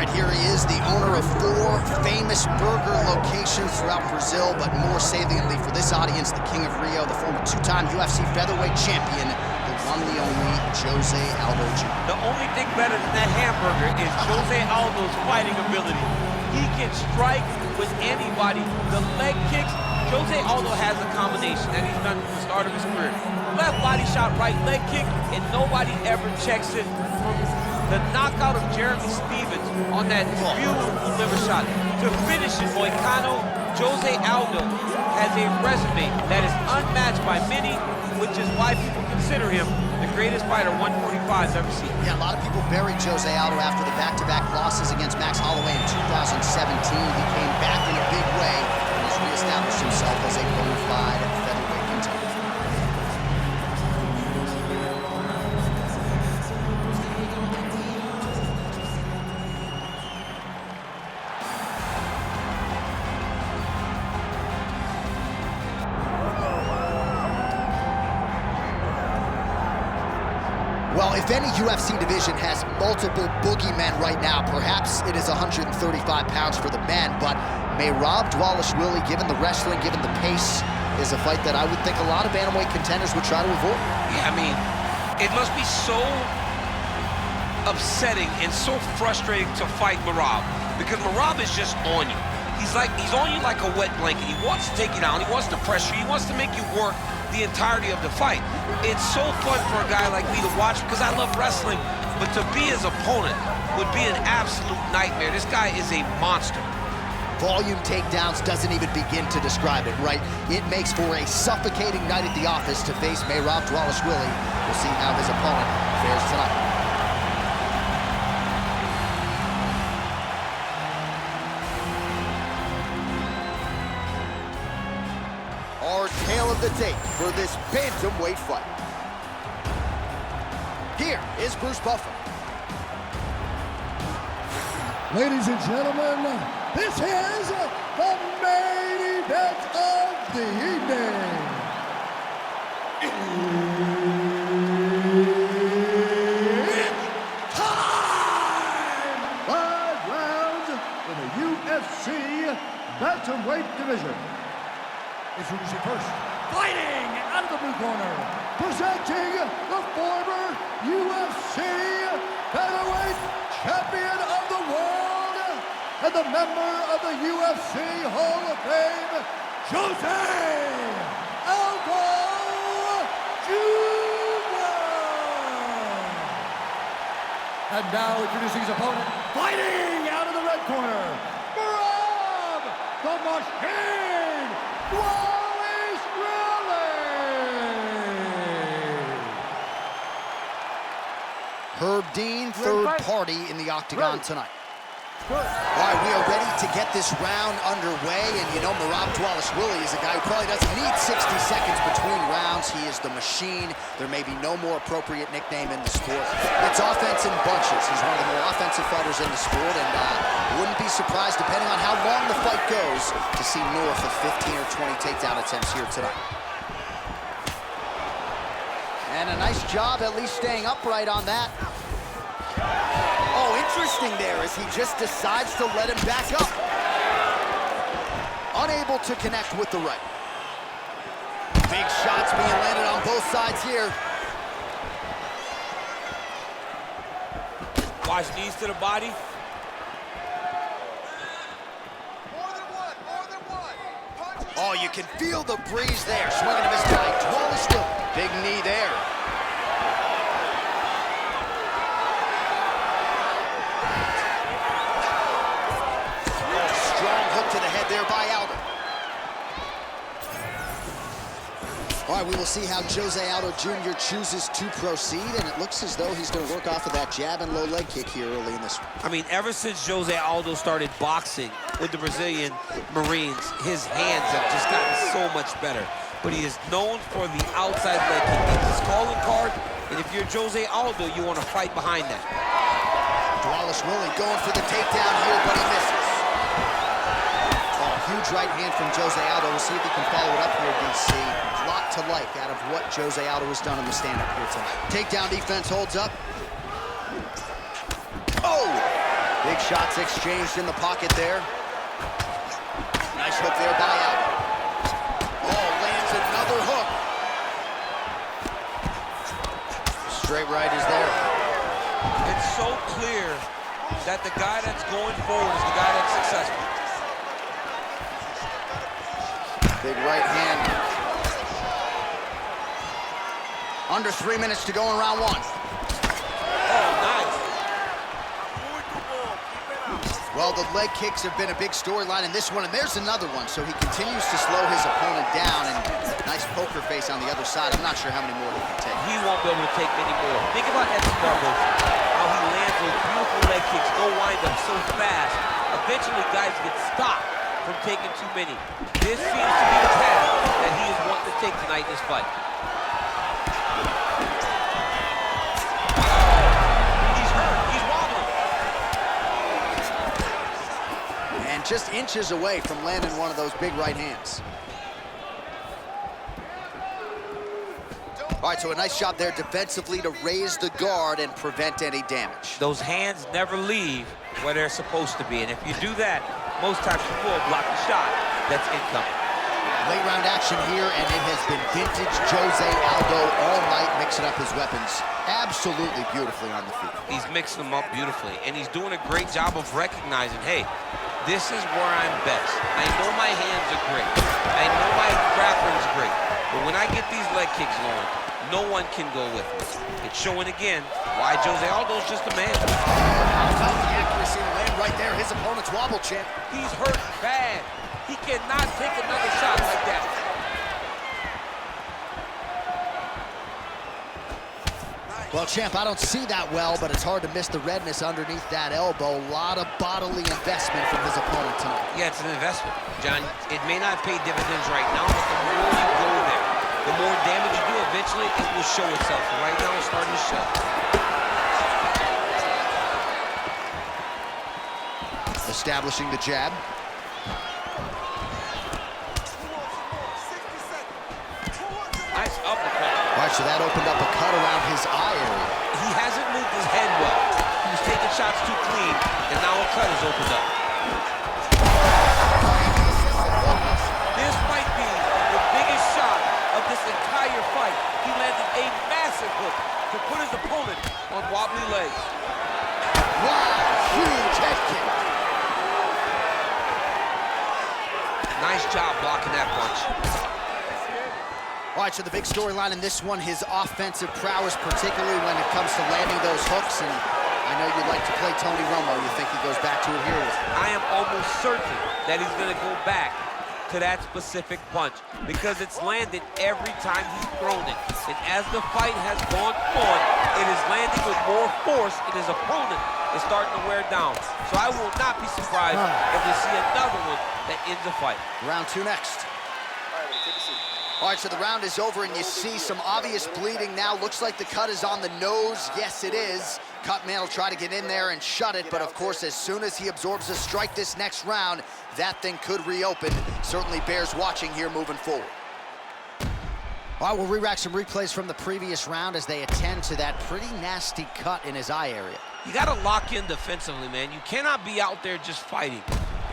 right, here he is, the owner of 4 famous burger locations throughout Brazil, but more saliently for this audience, the King of Rio, the former 2-time UFC featherweight champion, the one, the only, José Aldo Jr. The only thing better than that hamburger is José Aldo's fighting ability. He can strike with anybody. The leg kicks, José Aldo has a combination that he's done from the start of his career. Left body shot, right leg kick, and nobody ever checks it. From the knockout of Jeremy Stevens on that beautiful liver shot to finish it, Moicano, José Aldo has a resume that is unmatched by many, which is why people consider him the greatest fighter 145's ever seen. Yeah, a lot of people buried José Aldo after the back-to-back losses against Max Holloway in 2017. He came back in a big way and has reestablished himself as a bona fide featherweight contender. Well, if any UFC division has multiple boogeymen right now, perhaps it is 135 pounds for the men, but Merab Dvalishvili, given the wrestling, given the pace, is a fight that I would think a lot of bantamweight contenders would try to avoid. Yeah, I mean, it must be so upsetting and so frustrating to fight Merab, because Merab is just on you. He's on you like a wet blanket. He wants to take you down, he wants to pressure you, he wants to make you work the entirety of the fight. It's so fun for a guy like me to watch because I love wrestling, but to be his opponent would be an absolute nightmare. This guy is a monster. Volume takedowns doesn't even begin to describe it, right? It makes for a suffocating night at the office to face Merab Dvalishvili. We'll see how his opponent fares tonight. Our tale of the tape for this bantamweight fight. Here is Bruce Buffer. Ladies and gentlemen, this is the main event of the evening. It's time! 5 rounds in the UFC bantamweight division. Introducing first, fighting out of the blue corner, presenting the former UFC featherweight champion of the world and the member of the UFC Hall of Fame, José Aldo Jr. And now introducing his opponent, fighting out of the red corner, Merab the Machine Dvalishvili! Herb Dean, third party in the octagon tonight. All right, we are ready to get this round underway, and you know Merab Dvalishvili is a guy who probably doesn't need 60 seconds between rounds. He is the machine. There may be no more appropriate nickname in the sport. It's offense in bunches. He's one of the more offensive fighters in the sport, and wouldn't be surprised, depending on how long the fight goes, to see north of 15 or 20 takedown attempts here tonight. And a nice job at least staying upright on that. Oh, interesting there as he just decides to let him back up. Unable to connect with the right. Big shots being landed on both sides here. Watch knees to the body. Oh, you can feel the breeze there. Swinging to his right. Dvalishvili. Big knee there. To the head there by Aldo. All right, we will see how José Aldo Jr. chooses to proceed, and it looks as though he's going to work off of that jab and low leg kick here early in this one. I mean, ever since José Aldo started boxing with the Brazilian Marines, his hands have just gotten so much better. But he is known for the outside leg kick. It's his calling card, and if you're José Aldo, you want to fight behind that. Dvalishvili going for the takedown here, but he misses. Huge right hand from José Aldo. We'll see if he can follow it up here, DC. A lot to like out of what José Aldo has done in the stand-up here tonight. Takedown defense holds up. Oh! Big shots exchanged in the pocket there. Nice hook there by Aldo. Oh, lands another hook. Straight right is there. It's so clear that the guy that's going forward is the guy that's successful. Big right hand. Under 3 minutes to go in round one. Oh, nice. Well, the leg kicks have been a big storyline in this one, and there's another one. So he continues to slow his opponent down, and nice poker face on the other side. I'm not sure how many more he can take. He won't be able to take many more. Think about Escobar, how he lands those beautiful leg kicks, no wind-up so fast. Eventually, guys get stopped from taking too many. This seems to be the path that he is wanting to take tonight in this fight. He's hurt. He's wobbling. And just inches away from landing one of those big right hands. All right, so a nice job there defensively to raise the guard and prevent any damage. Those hands never leave where they're supposed to be, and if you do that, most times you will block the shot that's incoming. Late round action here, and it has been vintage José Aldo all night, mixing up his weapons absolutely beautifully on the feet. He's mixing them up beautifully, and he's doing a great job of recognizing, hey, this is where I'm best. I know my hands are great. I know my grappling's great. But when I get these leg kicks going, no one can go with me. It's showing again why José Aldo's just a man. About the accuracy to land right there. His opponent's wobble, champ. He's hurt bad. He cannot take another shot like that. Well, champ, I don't see that well, but it's hard to miss the redness underneath that elbow. A lot of bodily investment from his opponent tonight. Yeah, it's an investment, John. It may not pay dividends right now, but the more you go there, the more damage you do, eventually it will show itself. And right now, it's starting to show. Establishing the jab. Nice uppercut. All right, so that opened up a cut around his eye area. He hasn't moved his head well. He was taking shots too clean, and now a cut has opened up. This might be the biggest shot of this entire fight. He landed a massive hook to put his opponent on wobbly legs. Wow, huge head kick. Nice job blocking that punch. All right, so the big storyline in this one, his offensive prowess, particularly when it comes to landing those hooks. And I know you like to play Tony Romo. You think he goes back to it here with him? I am almost certain that he's going to go back to that specific punch because it's landed every time he's thrown it. And as the fight has gone on, it is landing with more force, and his opponent is starting to wear down. So I will not be surprised if we see another one that ends the fight. Round two next. All right, so the round is over, and you see some obvious bleeding now. Looks like the cut is on the nose. Yes, it is. Cutman will try to get in there and shut it, but of course, as soon as he absorbs a strike this next round, that thing could reopen. Certainly bears watching here moving forward. All right, we'll re-rack some replays from the previous round as they attend to that pretty nasty cut in his eye area. You got to lock in defensively, man. You cannot be out there just fighting.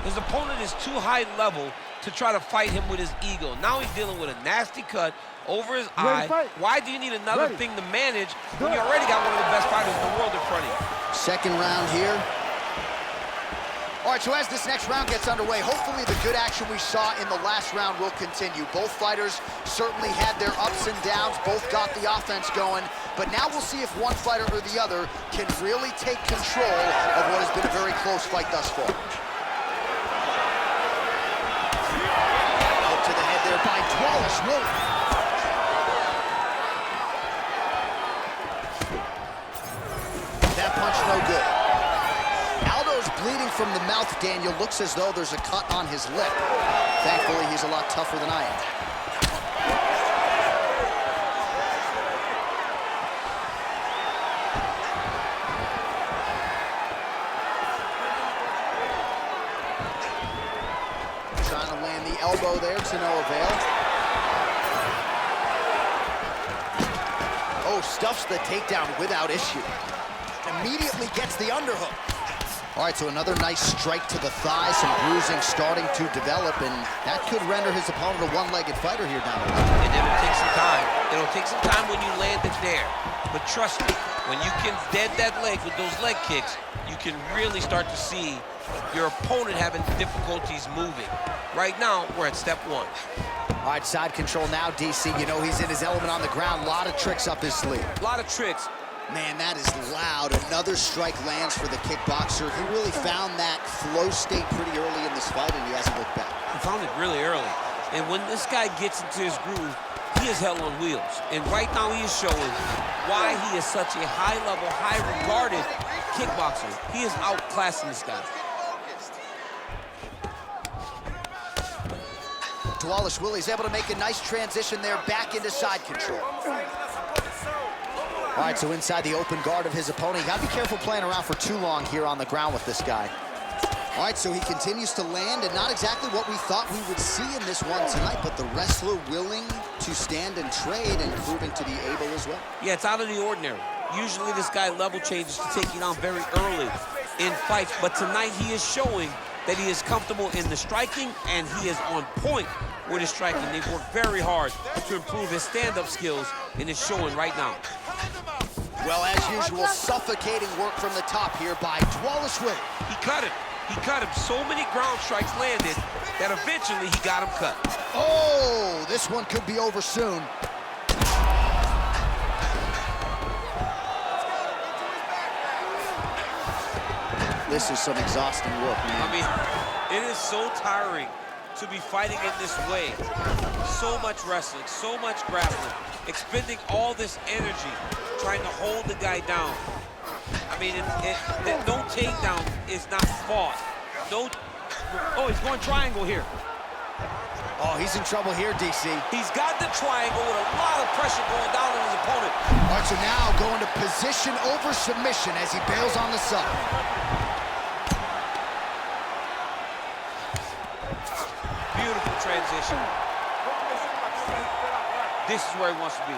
His opponent is too high level to try to fight him with his ego. Now he's dealing with a nasty cut over his eye. Why do you need another thing to manage when you already got one of the best fighters in the world in front of you? Second round here. All right, so as this next round gets underway, hopefully the good action we saw in the last round will continue. Both fighters certainly had their ups and downs, both got the offense going, but now we'll see if one fighter or the other can really take control of what has been a very close fight thus far. Up to the head there by Dvalishvili. That punch no good. Aldo's bleeding from the mouth, Daniel. Looks as though there's a cut on his lip. Thankfully, he's a lot tougher than I am. Trying to land the elbow there to no avail. Oh, stuffs the takedown without issue. Immediately gets the underhook. All right, so another nice strike to the thigh, some bruising starting to develop, and that could render his opponent a one-legged fighter here down the line. And it'll take some time. It'll take some time when you land it there. But trust me, when you can dead that leg with those leg kicks, you can really start to see your opponent having difficulties moving. Right now, we're at step one. All right, side control now, DC. You know he's in his element on the ground. A lot of tricks up his sleeve. A lot of tricks. Man, that is loud. Another strike lands for the kickboxer. He really found that flow state pretty early in this fight, and he hasn't looked back. He found it really early. And when this guy gets into his groove, he is hell on wheels. And right now he is showing why he is such a high-level, high-regarded kickboxer. He is outclassing this guy. Dvalishvili is able to make a nice transition there back into side control. All right, so inside the open guard of his opponent. You gotta be careful playing around for too long here on the ground with this guy. All right, so he continues to land, and not exactly what we thought we would see in this one tonight, but the wrestler willing to stand and trade and proving to be able as well. Yeah, it's out of the ordinary. Usually this guy level changes to take you down very early in fights, but tonight he is showing that he is comfortable in the striking, and he is on point with his striking. They've worked very hard to improve his stand-up skills, and it's showing right now. Well, as usual, suffocating work from the top here by Dvalishvili. He cut him. He cut him. So many ground strikes landed that eventually he got him cut. Oh, this one could be over soon. This is some exhausting work, man. I mean, it is so tiring to be fighting in this way. So much wrestling, so much grappling, expending all this energy, trying to hold the guy down. I mean, no takedown is not fought. No. Oh, he's going triangle here. Oh, he's in trouble here, DC. He's got the triangle with a lot of pressure going down on his opponent. All right, so now going to position over submission as he bails on the sub. Beautiful transition. This is where he wants to be.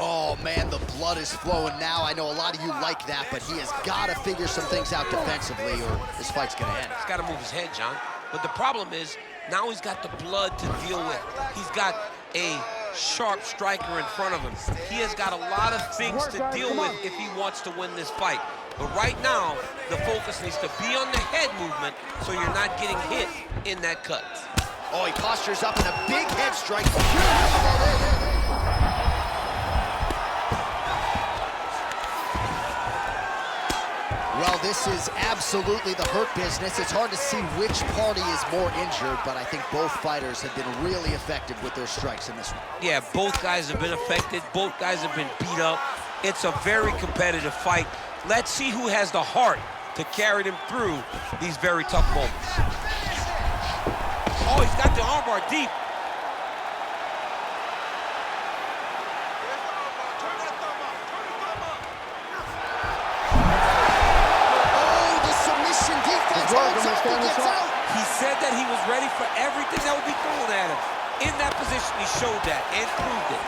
Oh, man, the blood is flowing now. I know a lot of you like that, but he has got to figure some things out defensively or this fight's going to end. He's got to move his head, John. But the problem is, now he's got the blood to deal with. He's got a sharp striker in front of him. He has got a lot of things to deal with if he wants to win this fight. But right now, the focus needs to be on the head movement so you're not getting hit in that cut. Oh, he postures up in a big head strike. Well, this is absolutely the hurt business. It's hard to see which party is more injured, but I think both fighters have been really effective with their strikes in this one. Yeah, both guys have been affected. Both guys have been beat up. It's a very competitive fight. Let's see who has the heart to carry them through these very tough moments. Oh, he's got the armbar deep. He said that he was ready for everything that would be thrown at him. In that position, he showed that and proved it.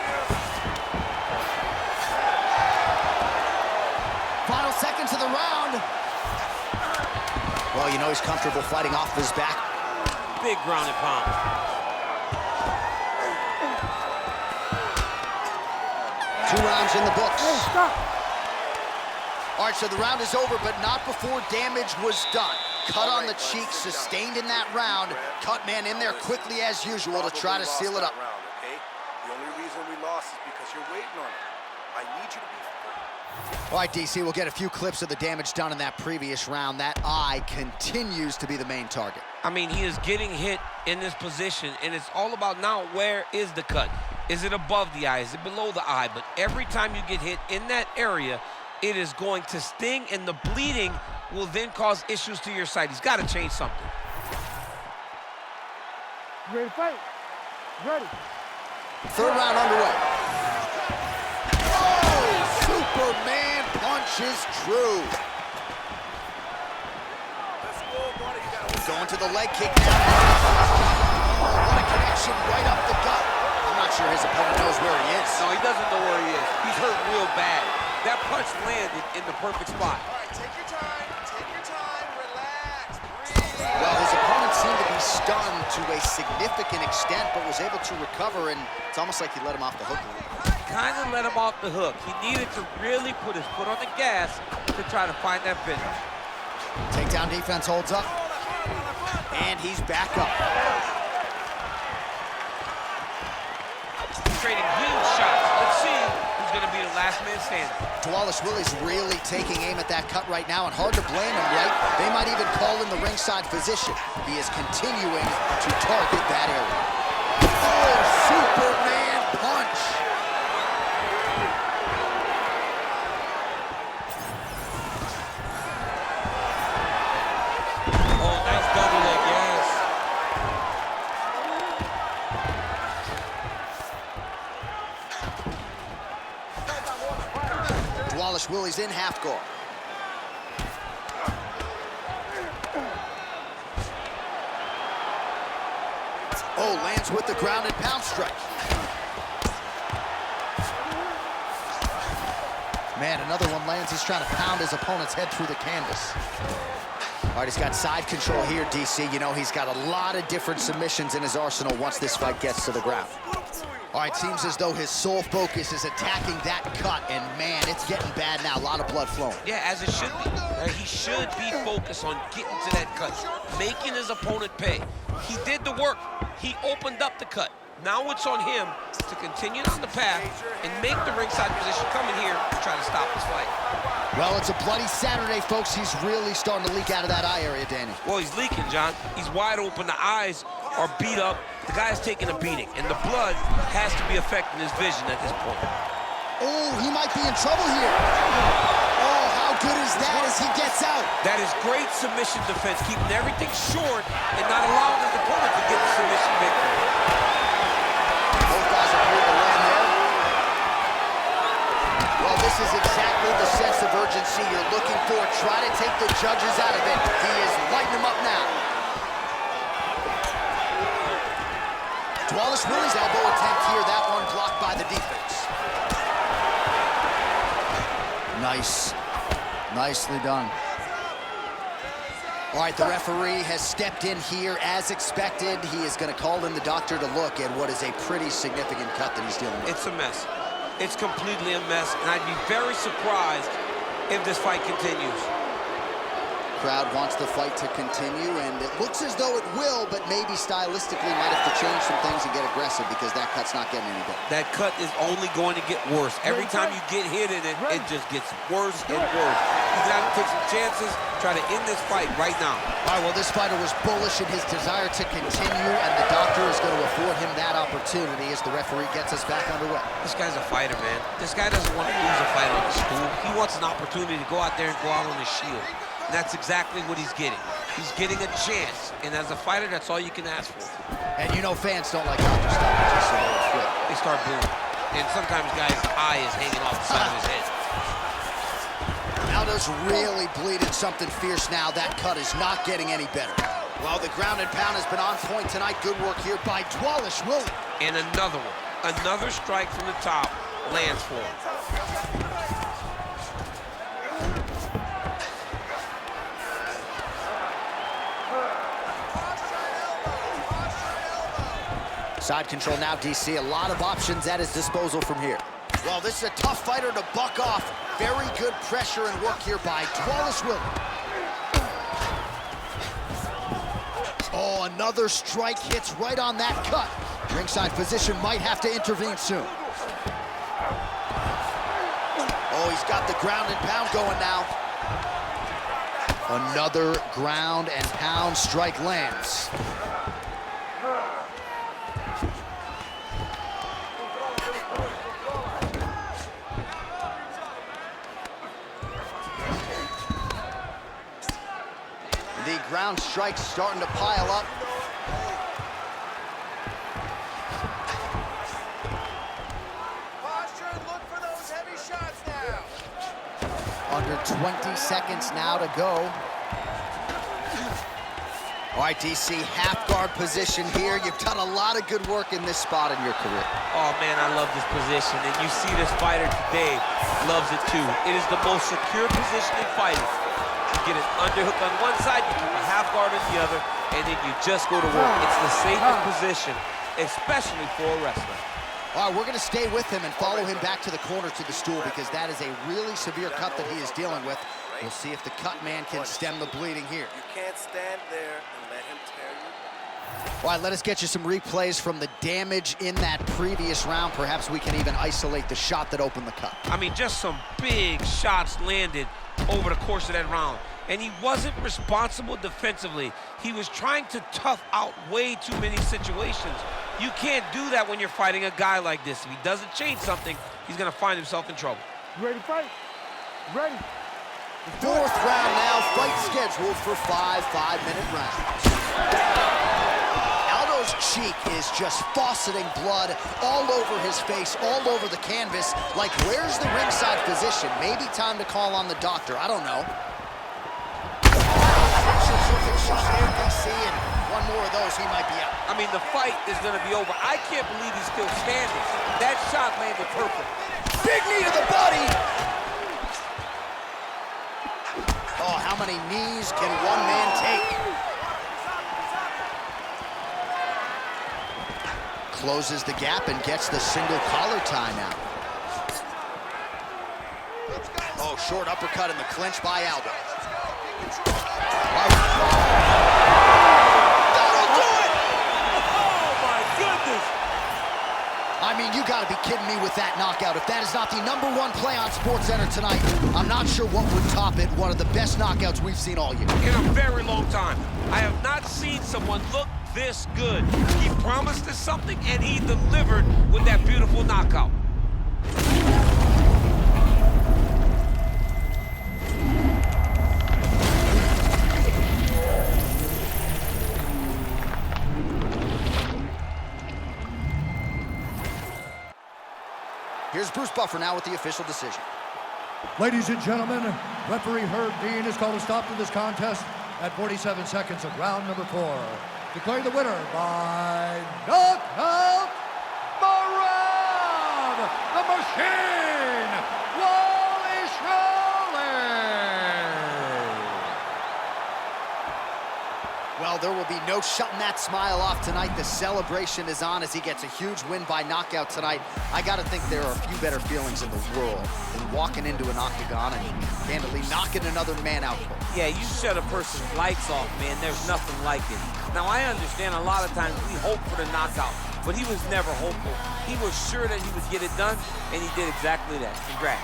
Final seconds of the round. Well, you know he's comfortable fighting off his back. Big ground and pound. Two rounds in the books. Hey, stop. All right, so the round is over, but not before damage was done. Cut on the cheek, sustained in that round. Cut man in there quickly as usual to try to seal it up. The only reason we lost is because you're waiting on it. I need you to be... All right, DC, we'll get a few clips of the damage done in that previous round. That eye continues to be the main target. I mean, he is getting hit in this position, and it's all about now where is the cut? Is it above the eye? Is it below the eye? But every time you get hit in that area, it is going to sting, and the bleeding will then cause issues to your side. He's got to change something. You ready to fight? Ready. Third round underway. Oh, Superman punch is true. Going to the leg kick now. Oh, what a connection right up the gut. I'm not sure his opponent knows where he is. No, he doesn't know where he is. He's hurt real bad. That punch landed in the perfect spot. All right, take your time, relax, breathe. Well, his opponent seemed to be stunned to a significant extent, but was able to recover, and it's almost like he let him off the hook a little. Kind of let him off the hook. He needed to really put his foot on the gas to try to find that finish. Takedown defense holds up, and he's back up. Trading huge shots. Let's see who's going to be the last man standing. Dvalishvili's really taking aim at that cut right now, and hard to blame him, right? They might even call in the ringside physician. He is continuing to target that area. Oh, Superman punch! Oh, nice double leg, yes. Dvalishvili's in half guard. Oh, lands with the ground and pound strike. Man, another one lands. He's trying to pound his opponent's head through the canvas. All right, he's got side control here, DC. You know, he's got a lot of different submissions in his arsenal once this fight gets to the ground. All right, seems as though his sole focus is attacking that cut, and man, it's getting bad now. A lot of blood flowing. Yeah, as it should be. He should be focused on getting to that cut, making his opponent pay. He did the work. He opened up the cut. Now it's on him to continue on the path and make the ringside position coming here to try to stop this fight. Well, it's a bloody Saturday, folks. He's really starting to leak out of that eye area, Danny. Well, he's leaking, John. He's wide open. The eyes are beat up. The guy's taking a beating, and the blood has to be affecting his vision at this point. Oh, he might be in trouble here. Oh, how good is that as he gets out? That is great submission defense, keeping everything short and not allowing his opponent to get the submission victory. Both guys appear to land there. Well, this is exactly the sense of urgency you're looking for. Try to take the judges out of it. He is lighting them up now. Dvalishvili's elbow attempt here. That one blocked by the defense. Nice. Nicely done. All right, the referee has stepped in here as expected. He is going to call in the doctor to look at what is a pretty significant cut that he's dealing with. It's a mess. It's completely a mess, and I'd be very surprised if this fight continues. Crowd wants the fight to continue, and it looks as though it will, but maybe stylistically might have to change some things and get aggressive because that cut's not getting any better. That cut is only going to get worse. Every time you get hit in it, it just gets worse and worse. You got to take some chances, try to end this fight right now. All right, well, this fighter was bullish in his desire to continue, and the doctor is going to afford him that opportunity as the referee gets us back underway. This guy's a fighter, man. This guy doesn't want to lose a fight on the stool. He wants an opportunity to go out there and go out on his shield. And that's exactly what he's getting. He's getting a chance, and as a fighter, that's all you can ask for. And you know fans don't like doctor stoppages, so they quit. They start booing. And sometimes guys' eye is hanging off the side of his head. Aldo's really bleeding something fierce now. That cut is not getting any better. Well, the ground and pound has been on point tonight. Good work here by Dvalishvili. And another one. Another strike from the top lands for him. Side control now, DC. A lot of options at his disposal from here. Well, this is a tough fighter to buck off. Very good pressure and work here by Dvalishvili. Oh, another strike hits right on that cut. Ringside physician might have to intervene soon. Oh, he's got the ground and pound going now. Another ground and pound strike lands. The ground strikes starting to pile up. Posture and look for those heavy shots now. Under 20 seconds now to go. All right, DC, half guard position here. You've done a lot of good work in this spot in your career. Oh, man, I love this position. And you see this fighter today loves it, too. It is the most secure position in fighting. You get an underhook on one side, you keep a half guard on the other, and then you just go to work. It's the safest position, especially for a wrestler. All right, we're going to stay with him and follow him back to the corner to the stool because that is a really severe cut that he is dealing with. We'll see if the cut man can stem the bleeding here. You can't stand there and let him tear you. All right, let us get you some replays from the damage in that previous round. Perhaps we can even isolate the shot that opened the cut. I mean, just some big shots landed over the course of that round. And he wasn't responsible defensively. He was trying to tough out way too many situations. You can't do that when you're fighting a guy like this. If he doesn't change something, he's going to find himself in trouble. You ready to fight? Ready? Fourth round now, fight scheduled for 5 5-minute rounds. Aldo's cheek is just fauceting blood all over his face, all over the canvas. Like, where's the ringside physician? Maybe time to call on the doctor. I don't know. Shot here, DC, and one more of those, he might be out. I mean, the fight is going to be over. I can't believe he's still standing. That shot landed perfect. Big knee to the body. Oh, how many knees can one man take? Closes the gap and gets the single collar tie now. Oh, short uppercut in the clinch by Aldo. That'll do it! Oh, my goodness! I mean, you gotta be kidding me with that knockout. If that is not the #1 play on SportsCenter tonight, I'm not sure what would top it. One of the best knockouts we've seen all year. In a very long time. I have not seen someone look this good. He promised us something, and he delivered with that beautiful knockout. Here's Bruce Buffer now with the official decision. Ladies and gentlemen, referee Herb Dean has called a stop to this contest at 47 seconds of round number 4. Declaring the winner by knockout, Merab the Machine Dvalishvili. Well, there will be no shutting that smile off tonight. The celebration is on as he gets a huge win by knockout tonight. I gotta think there are a few better feelings in the world than walking into an octagon and candidly knocking another man out cold. Yeah, you shut a person's lights off, man. There's nothing like it. Now, I understand a lot of times we hope for the knockout, but he was never hopeful. He was sure that he would get it done, and he did exactly that. Congrats.